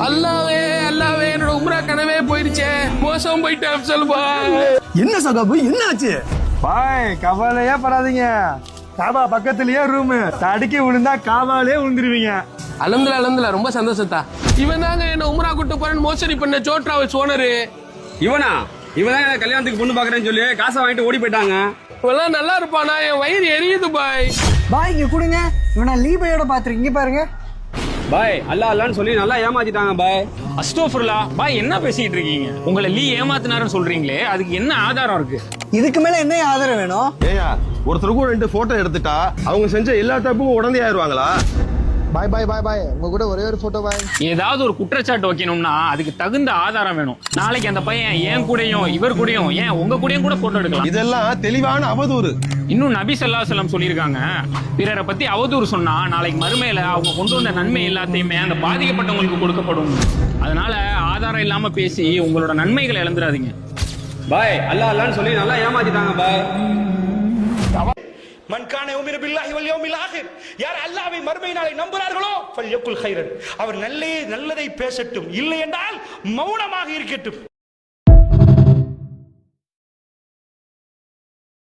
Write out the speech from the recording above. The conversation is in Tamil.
அல்லாவே அல்லாவே என்னோட உம்ரா கனவே போயிடுச்சே, மோசம் போயிட்டு அப்சல் பாய். என்ன சகாபு, என்ன ஆச்சு? பாய் கவலையே படாதீங்க, காபா பக்கத்துலயே ரூம், தடுக்கி விழுந்தா காபாலே விழுந்துருவீங்க. அலந்துல அலந்துல ரொம்ப சந்தோஷத்தா. இவன் தாங்க என்ன உம்ரா கூட்டு போறேன்னு மோசடி பண்ண சோ டிராவல்ஸ் ஓனரு. இவனா? இவன் தான் கல்யாணத்துக்கு பொண்ணு பாக்குறேன்னு சொல்லி காசை வாங்கிட்டு ஓடி போயிட்டாங்க. இவெல்லாம் நல்லா இருப்பானா? என் வயிறு எரியுது பாய். பாய் இங்க கொடுங்க, இவனை லீபையோட பாத்துருக்கீங்க பாருங்க. பாய் அல்லா அல்லான்னு சொல்லி நல்லா ஏமாத்திட்டாங்க பாய். அஸ்தோஃபிருல்லா பாய், என்ன பேசிட்டு இருக்கீங்க? உங்களை லீ ஏமாத்தினாருன்னு சொல்றீங்களே, அதுக்கு என்ன ஆதாரம் இருக்கு? இதுக்கு மேல என்ன ஆதரவு வேணும்? ஏயா ஒருத்தருக்கு 2 போட்டோ எடுத்துட்டா அவங்க செஞ்ச எல்லா தப்பும் உடனே ஆயிருவாங்களா? பாய் பாய் பாய் பாய், உங்க கூட ஒரே ஒரு போட்டோ பாய். ஏதாவது ஒரு குற்றச்சாட்டு வைக்கணும்னா அதுக்கு தகுந்த ஆதாரம் வேணும். நாளைக்கு அந்த பையன் என் கூடயும் இவர் கூடயும் ஏன் உங்க கூடயும் கூட போட்டோ எடுக்கலாம். இதெல்லாம் தெளிவான அவதூறு. இன்னும் நபி ஸல்லல்லாஹு அலைஹி வஸல்லம் சொல்லியிருக்காங்க, பிறரை பத்தி அவதூறு சொன்னா நாளைக்கு மறுமையில அவங்க கொண்டு வந்த நன்மை எல்லாத்தையுமே அந்த பாதிக்கப்பட்டவங்களுக்கு கொடுக்கப்படும். அதனால ஆதாரம் இல்லாம பேசி உங்களோட நன்மைகளை இழந்துடாதீங்க. பாய் அல்லா அல்லான்னு சொல்லி நல்லா ஏமாத்திட்டாங்க பாய். மன் கான யுமினு பில்லாஹி வல் யௌமில் ஆகிர், யார் அல்லாஹ்வை மறுமை நாளை நம்புகிறார்களோ ஃபல்யகுல் கைரன், அவர் நல்லதை பேசட்டும், இல்லை என்றால் மௌனமாக இருக்கட்டும்.